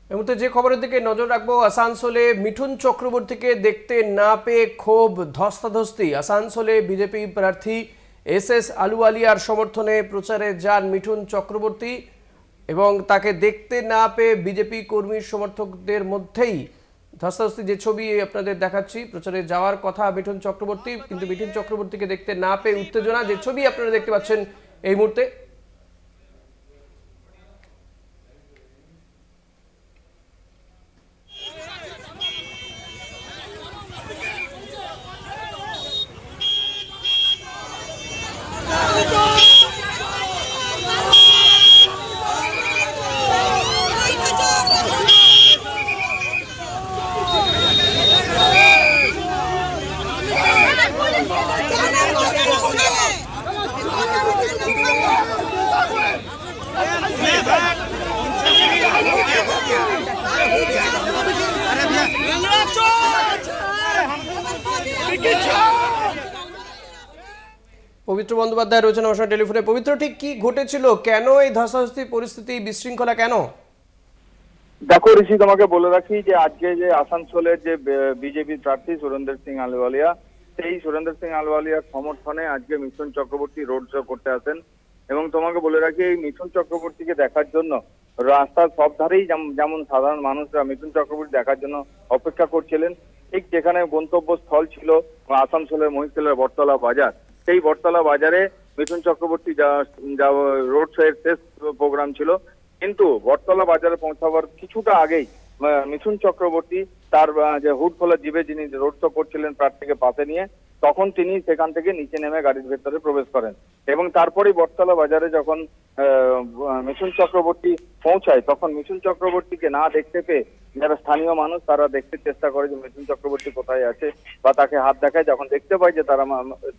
এই মুহূর্তে যে খবরের দিকে নজর রাখবো, আসানসোলে মিঠুন চক্রবর্তীকে দেখতে না পেয়ে ক্ষোভ, ধস্তাধস্তি। আসানসোলে বিজেপি প্রার্থী এস আলুওয়ালিয়ার সমর্থনে প্রচারে যান মিঠুন চক্রবর্তী এবং তাকে দেখতে না পেয়ে বিজেপি কর্মী সমর্থকদের মধ্যেই ধস্তাধস্তি। যে ছবি আপনাদের দেখাচ্ছি, প্রচারে যাওয়ার কথা মিঠুন চক্রবর্তী, কিন্তু মিঠুন চক্রবর্তীকে দেখতে না পেয়ে উত্তেজনা। যে ছবি আপনারা দেখতে পাচ্ছেন এই মুহূর্তে, পবিত্র বন্দ্যোপাধ্যায় রয়েছেন আমার সঙ্গে টেলিফোনে। পবিত্র, ঠিক কি ঘটেছিল? কেন এই ধস্তাধস্তি পরিস্থিতি, বিশৃঙ্খলা কেন? দেখো ঋষি, তোমাকে বলে রাখি যে আজকে যে আসানসোলের যে বিজেপি প্রার্থী সুরেন্দ্র সিং আলুওয়ালিয়া, সেই সুরেন্দ্র সিং আলুওয়ালিয়ার সমর্থনে আজকে মিঠুন চক্রবর্তী রোড শো করতে আসেন। এবং তোমাকে বলে রাখি, এই মিঠুন চক্রবর্তীকে দেখার জন্য রাস্তার সব ধারেই যেমন সাধারণ মানুষরা মিঠুন চক্রবর্তী দেখার জন্য অপেক্ষা করছিলেন, ঠিক যেখানে গন্তব্যস্থল ছিল আসানসোলের মহিশতলার বটতলা বাজার, সেই বটতলা বাজারে মিঠুন চক্রবর্তী যা রোড শো এর শেষ প্রোগ্রাম ছিল। কিন্তু বটতলা বাজারে পৌঁছাবার কিছুটা আগেই মিঠুন চক্রবর্তী তার যে হুড খোলা জিভে যিনি রোড শো করছিলেন প্রার্থীকে পাশে নিয়ে, তখন তিনি সেখান থেকে নিচে নেমে গাড়ির ভেতরে প্রবেশ করেন। এবং তারপরেই বটতলা বাজারে যখন মিঠুন চক্রবর্তী পৌঁছায়, তখন মিঠুন চক্রবর্তীকে না দেখতে পেয়ে যারা স্থানীয় মানুষ তারা দেখতে চেষ্টা করে যে মিঠুন চক্রবর্তী কোথায় আছে, বা তাকে হাত দেখায়। যখন দেখতে পায় যে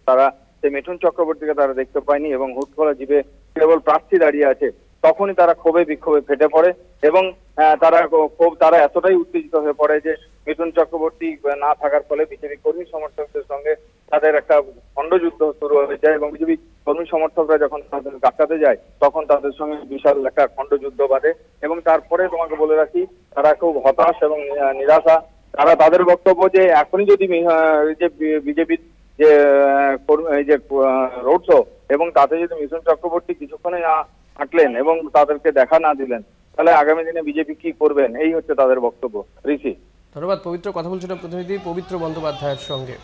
তারা সেই মিঠুন চক্রবর্তীকে তারা দেখতে পায়নি এবং হুড খোলা জিভে কেবল প্রার্থী দাঁড়িয়ে আছে, তখনই তারা ক্ষোভে বিক্ষোভে ফেটে পড়ে। এবং তারা এতটাই উত্তেজিত হয়ে পড়ে যে মিঠুন চক্রবর্তী না থাকার ফলে বিজেপি কর্মী সমর্থকদের সঙ্গে তাদের একটা খণ্ডযুদ্ধ শুরু হয়ে যায়। এবং বিজেপি কর্মী সমর্থকরা যখন তাদের আটকাতে যায়, তখন তাদের সঙ্গে বিশাল একটা খণ্ডযুদ্ধ বাঁধে। এবং তারপরে তোমাকে বলে রাখি, তারা খুব হতাশ এবং নিরাশা। তাদের বক্তব্য যে এখনই যদি যে বিজেপির যে রোড শো এবং তাতে যদি মিঠুন চক্রবর্তী কিছুক্ষণে না হাঁটলেন এবং তাদেরকে দেখা না দিলেন, তাহলে আগামী দিনে বিজেপি কি করবেন, এই হচ্ছে তাদের বক্তব্য। ঋষি, ধন্যবাদ পবিত্র। কথা বলছিলাম প্রতিনিধি পবিত্র বন্দ্যোপাধ্যায়ের সঙ্গে।